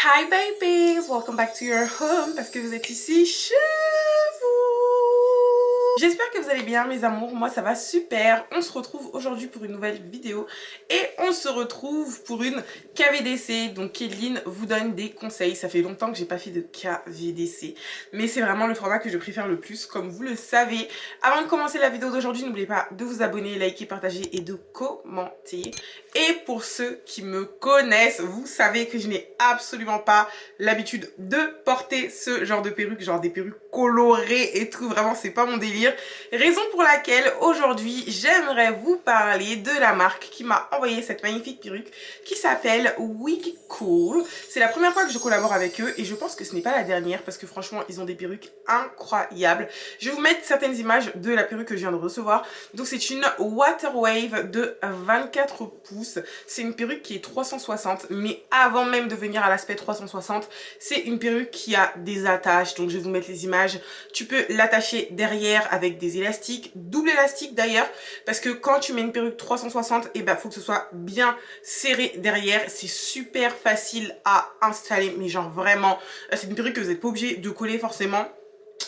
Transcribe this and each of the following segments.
Hi babies, welcome back to your home parce que vous êtes ici chez vous. J'espère que vous allez bien mes amours, moi ça va super. On se retrouve aujourd'hui pour une nouvelle vidéo et on se retrouve pour une KVDC. Donc Kéline vous donne des conseils, ça fait longtemps que j'ai pas fait de KVDC mais c'est vraiment le format que je préfère le plus comme vous le savez. Avant de commencer la vidéo d'aujourd'hui, n'oubliez pas de vous abonner, liker, partager et de commenter. Et pour ceux qui me connaissent, vous savez que je n'ai absolument pas l'habitude de porter ce genre de perruque, genre des perruques colorées et tout, vraiment c'est pas mon délire. Raison pour laquelle aujourd'hui j'aimerais vous parler de la marque qui m'a envoyé cette magnifique perruque qui s'appelle Wig Cool. C'est la première fois que je collabore avec eux et je pense que ce n'est pas la dernière parce que franchement ils ont des perruques incroyables. Je vais vous mettre certaines images de la perruque que je viens de recevoir. Donc c'est une Water Wave de 24 pouces. C'est une perruque qui est 360, mais avant même de venir à l'aspect 360, c'est une perruque qui a des attaches. Donc je vais vous mettre les images. Tu peux l'attacher derrière avec des élastiques, double élastique d'ailleurs, parce que quand tu mets une perruque 360, et ben faut que ce soit bien serré derrière. C'est super facile à installer, mais genre vraiment, c'est une perruque que vous n'êtes pas obligé de coller forcément.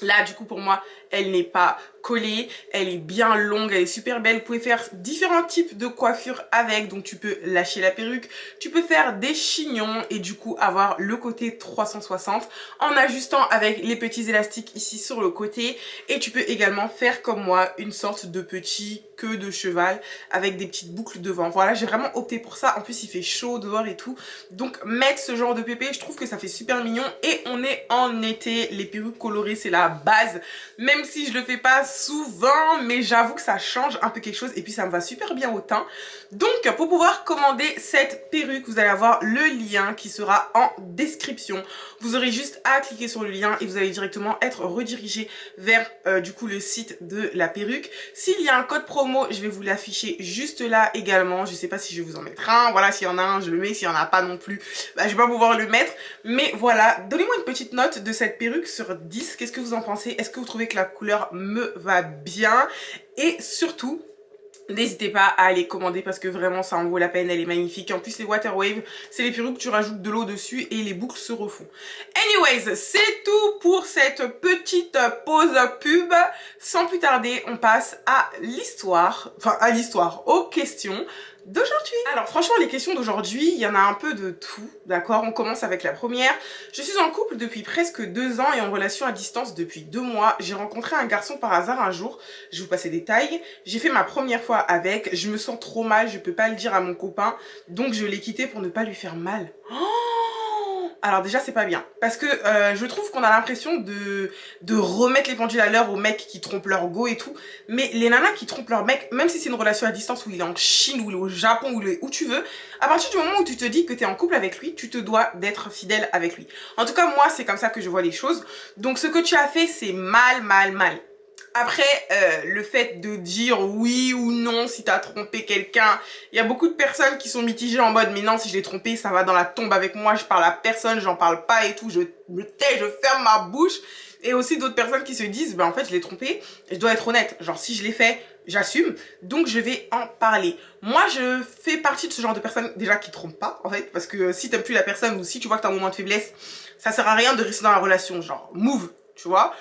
Là du coup pour moi elle n'est pas collée, elle est bien longue, elle est super belle. Vous pouvez faire différents types de coiffures avec, donc tu peux lâcher la perruque, tu peux faire des chignons et du coup avoir le côté 360 en ajustant avec les petits élastiques ici sur le côté. Et tu peux également faire comme moi une sorte de petit queue de cheval avec des petites boucles devant. Voilà, j'ai vraiment opté pour ça. En plus il fait chaud dehors et tout, donc mettre ce genre de pépé, je trouve que ça fait super mignon. Et on est en été, les perruques colorées c'est la base, même si je le fais pas souvent, mais j'avoue que ça change un peu quelque chose et puis ça me va super bien au teint. Donc pour pouvoir commander cette perruque, vous allez avoir le lien qui sera en description. Vous aurez juste à cliquer sur le lien et vous allez directement être redirigé vers du coup le site de la perruque. S'il y a un code promo, je vais vous l'afficher juste là également. Je sais pas si je vais vous en mettre un, voilà, s'il y en a un je le mets, s'il y en a pas non plus, bah, je vais pas pouvoir le mettre. Mais voilà, donnez-moi une petite note de cette perruque sur 10, qu'est-ce que vous en pensez? Est-ce que vous trouvez que la couleur me va bien? Et surtout, n'hésitez pas à aller commander parce que vraiment ça en vaut la peine, elle est magnifique. En plus les Water Wave, c'est les perruques, tu rajoutes de l'eau dessus et les boucles se refont. Anyways, c'est tout pour cette petite pause pub. Sans plus tarder, on passe à l'histoire, aux questions d'aujourd'hui. Alors franchement les questions d'aujourd'hui, il y en a un peu de tout, d'accord? On commence avec la première. Je suis en couple depuis presque 2 ans et en relation à distance depuis 2 mois. J'ai rencontré un garçon par hasard un jour, je vais vous passer des détails. J'ai fait ma première fois avec, je me sens trop mal, je peux pas le dire à mon copain, donc je l'ai quitté pour ne pas lui faire mal. Alors déjà c'est pas bien parce que je trouve qu'on a l'impression de remettre les pendules à l'heure aux mecs qui trompent leur go et tout, mais les nanas qui trompent leur mec, même si c'est une relation à distance où il est en Chine, où il est au Japon, où il est où tu veux, à partir du moment où tu te dis que tu es en couple avec lui, tu te dois d'être fidèle avec lui. En tout cas moi c'est comme ça que je vois les choses, donc ce que tu as fait c'est mal. Après, le fait de dire oui ou non si t'as trompé quelqu'un, il y a beaucoup de personnes qui sont mitigées en mode mais non, si je l'ai trompé ça va dans la tombe avec moi, je parle à personne, j'en parle pas et tout, je me tais, je ferme ma bouche. Et aussi d'autres personnes qui se disent bah en fait je l'ai trompé, je dois être honnête, genre si je l'ai fait, j'assume, donc je vais en parler. Moi je fais partie de ce genre de personnes déjà qui trompent pas en fait, parce que si t'aimes plus la personne ou si tu vois que t'as un moment de faiblesse, ça sert à rien de rester dans la relation, genre move, tu vois.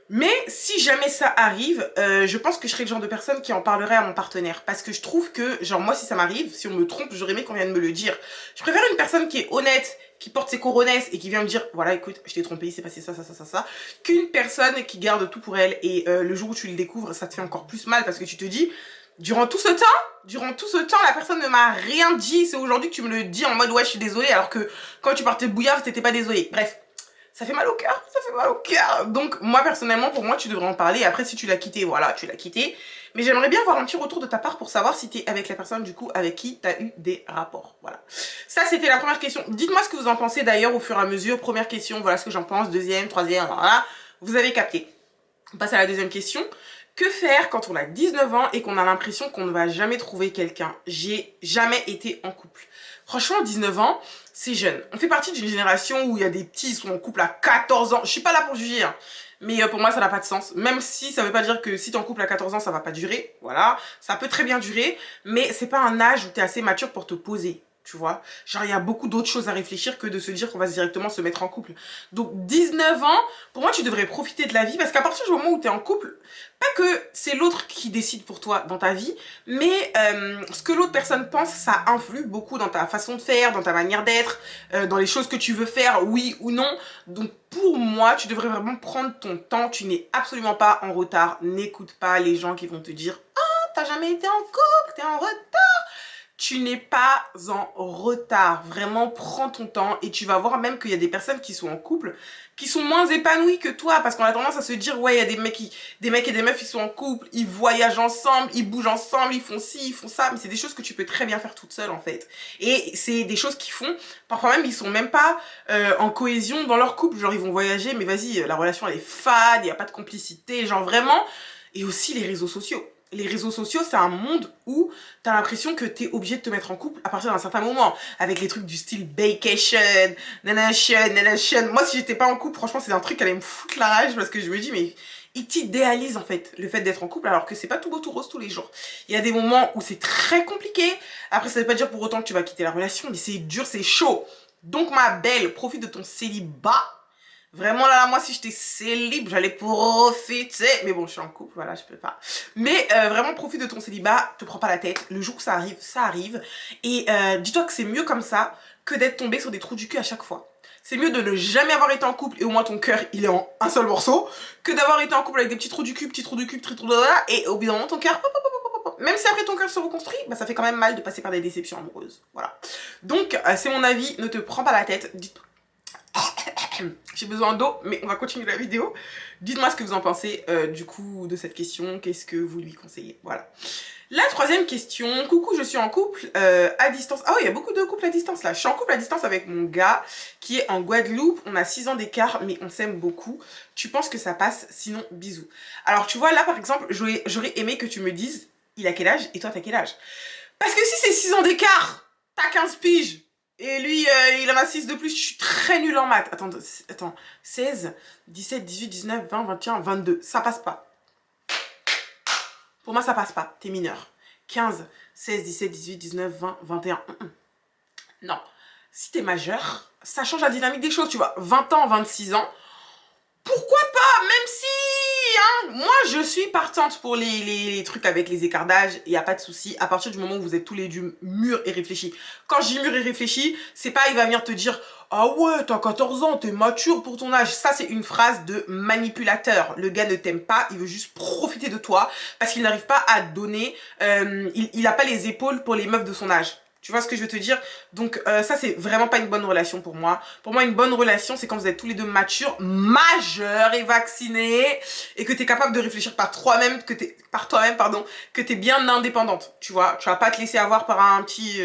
Mais si jamais ça arrive, je pense que je serais le genre de personne qui en parlerait à mon partenaire. Parce que je trouve que, genre moi si ça m'arrive, si on me trompe, j'aurais aimé qu'on vienne me le dire. Je préfère une personne qui est honnête, qui porte ses coronesses et qui vient me dire voilà écoute, je t'ai trompé, il s'est passé ça, qu'une personne qui garde tout pour elle et le jour où tu le découvres, ça te fait encore plus mal parce que tu te dis durant tout ce temps, la personne ne m'a rien dit, c'est aujourd'hui que tu me le dis en mode ouais je suis désolée alors que quand tu partais bouillard, t'étais pas désolée. Bref. Ça fait mal au cœur, ça fait mal au cœur. Donc moi personnellement, pour moi tu devrais en parler. Après si tu l'as quitté, voilà, tu l'as quitté. Mais j'aimerais bien avoir un petit retour de ta part pour savoir si t'es avec la personne du coup avec qui t'as eu des rapports. Voilà. Ça c'était la première question. Dites-moi ce que vous en pensez d'ailleurs au fur et à mesure. Première question, voilà ce que j'en pense. Deuxième, troisième, voilà. Vous avez capté. On passe à la deuxième question. Que faire quand on a 19 ans et qu'on a l'impression qu'on ne va jamais trouver quelqu'un? J'ai jamais été en couple. Franchement, 19 ans, c'est jeune. On fait partie d'une génération où il y a des petits qui sont en couple à 14 ans. Je suis pas là pour juger, hein. Mais pour moi, ça n'a pas de sens. Même si ça veut pas dire que si t'es en couple à 14 ans, ça va pas durer. Voilà, ça peut très bien durer. Mais c'est pas un âge où t'es assez mature pour te poser. tu vois. Genre, il y a beaucoup d'autres choses à réfléchir que de se dire qu'on va directement se mettre en couple. Donc, 19 ans, pour moi, tu devrais profiter de la vie parce qu'à partir du moment où tu es en couple, pas que c'est l'autre qui décide pour toi dans ta vie, mais ce que l'autre personne pense, ça influe beaucoup dans ta façon de faire, dans ta manière d'être, dans les choses que tu veux faire, oui ou non. Donc, pour moi, tu devrais vraiment prendre ton temps. Tu n'es absolument pas en retard. N'écoute pas les gens qui vont te dire « Ah, t'as jamais été en couple, t'es en retard ». Tu n'es pas en retard. Vraiment, prends ton temps et tu vas voir même qu'il y a des personnes qui sont en couple qui sont moins épanouies que toi parce qu'on a tendance à se dire ouais, il y a des mecs et des meufs qui sont en couple, ils voyagent ensemble, ils bougent ensemble, ils font ci, ils font ça, mais c'est des choses que tu peux très bien faire toute seule en fait. Et c'est des choses qu'ils font, parfois même ils sont même pas en cohésion dans leur couple, genre ils vont voyager mais vas-y, la relation elle est fade, il n'y a pas de complicité, genre vraiment. Et aussi les réseaux sociaux. Les réseaux sociaux, c'est un monde où t'as l'impression que t'es obligé de te mettre en couple à partir d'un certain moment. Avec les trucs du style vacation, nanation. Moi, si j'étais pas en couple, franchement, c'est un truc qui allait me foutre la rage parce que je me dis, mais ils t'idéalisent en fait, le fait d'être en couple, alors que c'est pas tout beau tout rose tous les jours. Il y a des moments où c'est très compliqué. Après, ça veut pas dire pour autant que tu vas quitter la relation, mais c'est dur, c'est chaud. Donc, ma belle, profite de ton célibat. Vraiment là, moi si j'étais célib, j'allais profiter. Mais bon, je suis en couple, voilà, je peux pas. Mais vraiment profite de ton célibat, te prends pas la tête. Le jour où ça arrive, ça arrive. Et dis-toi que c'est mieux comme ça que d'être tombé sur des trous du cul à chaque fois. C'est mieux de ne jamais avoir été en couple et au moins ton cœur il est en un seul morceau que d'avoir été en couple avec des petits trous du cul, et au bout d'un moment ton cœur, même si après ton cœur se reconstruit, bah ça fait quand même mal de passer par des déceptions amoureuses. Voilà. Donc c'est mon avis, ne te prends pas la tête. Dites j'ai besoin d'eau, mais on va continuer la vidéo. Dites-moi ce que vous en pensez du coup de cette question. Qu'est-ce que vous lui conseillez? Voilà. La troisième question. Coucou, je suis en couple à distance. Ah oui, il y a beaucoup de couples à distance là. Je suis en couple à distance avec mon gars qui est en Guadeloupe. On a 6 ans d'écart, mais on s'aime beaucoup. Tu penses que ça passe? Sinon, bisous. Alors tu vois, là par exemple, j'aurais aimé que tu me dises il a quel âge et toi t'as quel âge? Parce que si c'est 6 ans d'écart, t'as 15 piges. Et lui, il en a 6 de plus, je suis très nulle en maths. Attends, 16, 17, 18, 19, 20, 21, 22. Ça passe pas. Pour moi, ça passe pas. T'es mineur. 15, 16, 17, 18, 19, 20, 21. Non. Si t'es majeur, ça change la dynamique des choses, tu vois. 20 ans, 26 ans. Pourquoi pas? Même si... Hein, moi, je suis partante pour les trucs avec les écarts d'âge. Il n'y a pas de souci. À partir du moment où vous êtes tous les deux mûrs et réfléchis. Quand je dis mûrs et réfléchis, c'est pas il va venir te dire « Ah ouais, t'as 14 ans, t'es mature pour ton âge. » Ça, c'est une phrase de manipulateur. Le gars ne t'aime pas, il veut juste profiter de toi parce qu'il n'arrive pas à donner... il n'a pas les épaules pour les meufs de son âge. Tu vois ce que je veux te dire? Donc ça c'est vraiment pas une bonne relation pour moi. Pour moi une bonne relation c'est quand vous êtes tous les deux matures, majeurs et vaccinés et que tu es capable de réfléchir par toi-même, que tu es bien indépendante. Tu vois, tu vas pas te laisser avoir par un petit...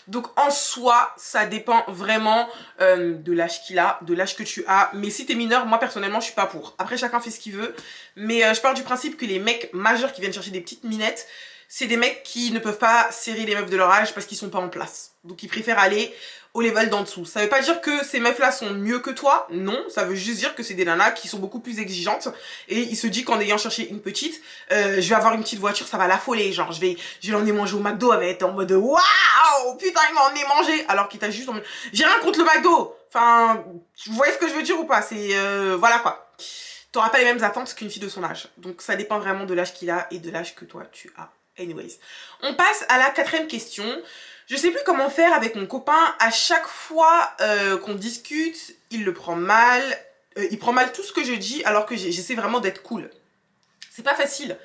Donc en soi ça dépend vraiment de l'âge qu'il a, de l'âge que tu as. Mais si tu es mineur, moi personnellement je suis pas pour. Après chacun fait ce qu'il veut. Mais je pars du principe que les mecs majeurs qui viennent chercher des petites minettes, c'est des mecs qui ne peuvent pas serrer les meufs de leur âge parce qu'ils sont pas en place. Donc ils préfèrent aller au level d'en dessous. Ça veut pas dire que ces meufs là sont mieux que toi, non, ça veut juste dire que c'est des nanas qui sont beaucoup plus exigeantes et il se dit qu'en ayant cherché une petite, je vais avoir une petite voiture, ça va l'affoler, genre je vais l'emmener manger au McDo, elle va être en mode waouh, putain il m'a emmené manger, alors qu'il t'a juste emmené... J'ai rien contre le McDo, enfin, vous voyez ce que je veux dire ou pas, c'est voilà quoi. T'auras pas les mêmes attentes qu'une fille de son âge, donc ça dépend vraiment de l'âge qu'il a et de l'âge que toi tu as. Anyways, on passe à la quatrième question. Je sais plus comment faire avec mon copain. À chaque fois qu'on discute, il le prend mal. Il prend mal tout ce que je dis alors que j'essaie vraiment d'être cool. C'est pas facile.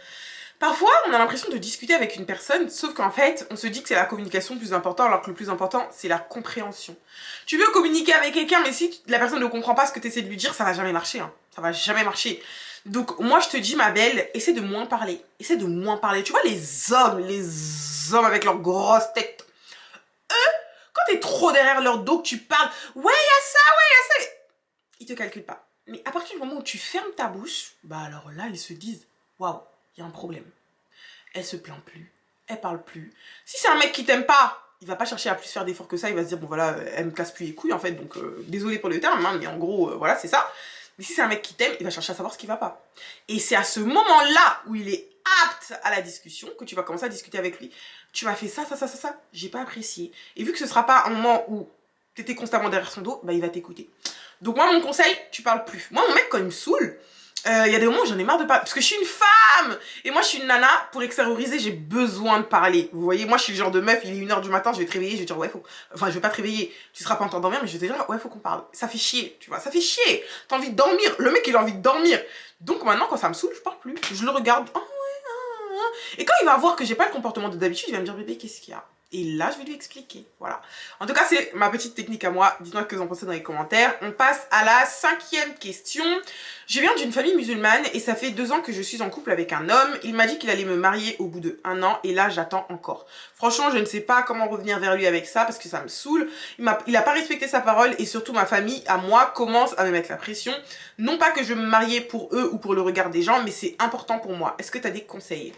Parfois, on a l'impression de discuter avec une personne, sauf qu'en fait, on se dit que c'est la communication le plus important, alors que le plus important, c'est la compréhension. Tu veux communiquer avec quelqu'un, mais si la personne ne comprend pas ce que tu essaies de lui dire, ça va jamais marcher. Hein. Ça va jamais marcher. Donc, moi, je te dis, ma belle, essaie de moins parler. Essaie de moins parler. Tu vois, les hommes avec leurs grosses têtes, eux, quand t'es trop derrière leur dos, que tu parles, ouais, il y a ça, ils te calculent pas. Mais à partir du moment où tu fermes ta bouche, bah alors là, ils se disent, waouh, il y a un problème. Elle se plaint plus, elle parle plus. Si c'est un mec qui t'aime pas, il va pas chercher à plus faire d'efforts que ça, il va se dire, bon voilà, elle me casse plus les couilles en fait, donc désolé pour le terme, hein, mais en gros, voilà, c'est ça. Mais si c'est un mec qui t'aime, il va chercher à savoir ce qui va pas. Et c'est à ce moment-là où il est apte à la discussion que tu vas commencer à discuter avec lui. Tu m'as fait ça, ça, ça, ça, ça, j'ai pas apprécié. Et vu que ce sera pas un moment où t'étais constamment derrière son dos, bah il va t'écouter. Donc moi, mon conseil, tu parles plus. Moi, mon mec, quand il me saoule, il y a des moments où j'en ai marre de parler. Parce que je suis une femme. Et moi, je suis une nana. Pour extérioriser, j'ai besoin de parler. Vous voyez, moi, je suis le genre de meuf, il est 1h du matin, je vais te réveiller, je vais te dire, ouais, faut... Enfin, je vais pas te réveiller. Tu seras pas en train de dormir, mais je vais te dire, ouais, faut qu'on parle. Ça fait chier, tu vois. Ça fait chier. T'as envie de dormir. Le mec, il a envie de dormir. Donc maintenant, quand ça me saoule, je parle plus. Je le regarde. Oh, ouais, ah, ah. Et quand il va voir que j'ai pas le comportement de d'habitude, il va me dire, bébé, qu'est-ce qu'il y a? Et là, je vais lui expliquer. Voilà. En tout cas, c'est ma petite technique à moi. Dites-moi ce que vous en pensez dans les commentaires. On passe à la 5e question. Je viens d'une famille musulmane et ça fait 2 ans que je suis en couple avec un homme. Il m'a dit qu'il allait me marier au bout de 1 an et là, j'attends encore. Franchement, je ne sais pas comment revenir vers lui avec ça parce que ça me saoule. Il a pas respecté sa parole et surtout ma famille, à moi, commence à me mettre la pression. Non pas que je veux me marier pour eux ou pour le regard des gens, mais c'est important pour moi. Est-ce que tu as des conseils?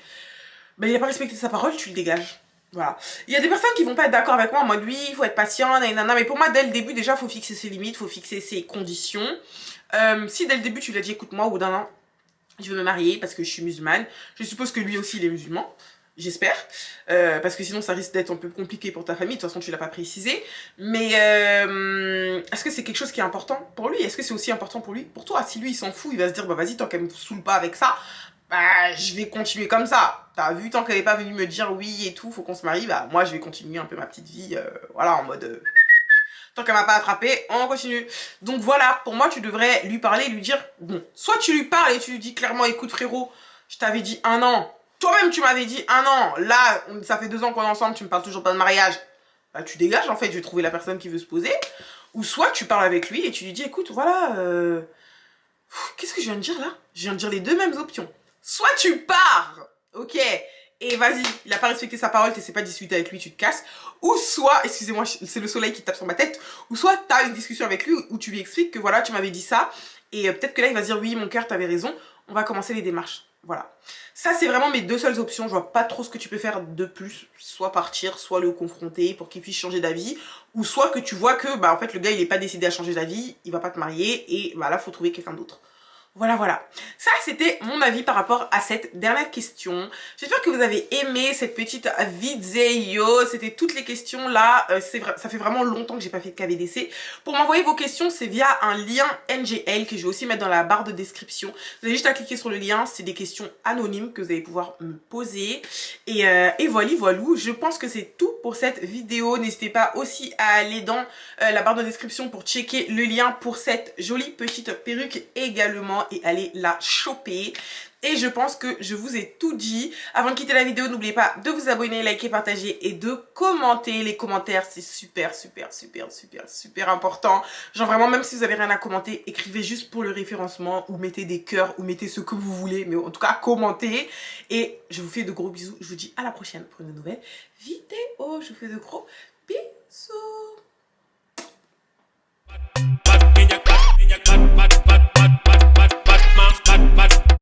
Ben, il a pas respecté sa parole, tu le dégages. Voilà. Il y a des personnes qui vont pas être d'accord avec moi en mode oui, il faut être patient, nanana, mais pour moi, dès le début, déjà, il faut fixer ses limites, il faut fixer ses conditions. Si dès le début, tu l'as dit, écoute, moi, au bout d'1 an, je veux me marier parce que je suis musulmane, je suppose que lui aussi, il est musulman. J'espère, parce que sinon ça risque d'être un peu compliqué pour ta famille, de toute façon tu l'as pas précisé, mais est-ce que c'est quelque chose qui est important pour lui? Est-ce que c'est aussi important pour lui, pour toi? Si lui il s'en fout, il va se dire bah vas-y, tant qu'elle me saoule pas avec ça, bah je vais continuer comme ça. T'as vu, tant qu'elle est pas venue me dire oui et tout, faut qu'on se marie, bah moi je vais continuer un peu ma petite vie, voilà, en mode... tant qu'elle m'a pas attrapé, on continue. Donc voilà, pour moi tu devrais lui parler, lui dire, bon, soit tu lui parles et tu lui dis clairement, écoute frérot, je t'avais dit 1 an, toi-même tu m'avais dit 1 an, là ça fait 2 ans qu'on est ensemble, tu me parles toujours pas de mariage, bah tu dégages en fait, je vais trouver la personne qui veut se poser. Ou soit tu parles avec lui et tu lui dis, écoute voilà, qu'est-ce que je viens de dire là? Je viens de dire les 2 mêmes options. Soit tu pars, ok, et vas-y, il a pas respecté sa parole, t'essaies pas de discuter avec lui, tu te casses. Ou soit, excusez-moi, c'est le soleil qui tape sur ma tête, ou soit t'as une discussion avec lui où tu lui expliques que voilà, tu m'avais dit ça, et peut-être que là il va se dire oui, mon cœur, t'avais raison, on va commencer les démarches. Voilà. Ça, c'est vraiment mes 2 seules options, je vois pas trop ce que tu peux faire de plus, soit partir, soit le confronter pour qu'il puisse changer d'avis, ou soit que tu vois que, bah en fait, le gars il est pas décidé à changer d'avis, il va pas te marier, et bah là, faut trouver quelqu'un d'autre. Voilà, voilà. Ça, c'était mon avis par rapport à cette dernière question. J'espère que vous avez aimé cette petite vidéo. C'était toutes les questions là. Ça fait vraiment longtemps que j'ai pas fait de KVDC. Pour m'envoyer vos questions, c'est via un lien NGL que je vais aussi mettre dans la barre de description. Vous avez juste à cliquer sur le lien. C'est des questions anonymes que vous allez pouvoir me poser. Et voilà, voilà. Je pense que c'est tout pour cette vidéo. N'hésitez pas aussi à aller dans la barre de description pour checker le lien pour cette jolie petite perruque également et aller la choper. Et je pense que je vous ai tout dit. Avant de quitter la vidéo, n'oubliez pas de vous abonner, liker, partager et de commenter. Les commentaires, c'est super, super, super, super, super important. Genre vraiment, même si vous avez rien à commenter, écrivez juste pour le référencement ou mettez des cœurs ou mettez ce que vous voulez. Mais en tout cas, commentez. Et je vous fais de gros bisous. Je vous dis à la prochaine pour une nouvelle vidéo. Je vous fais de gros bisous.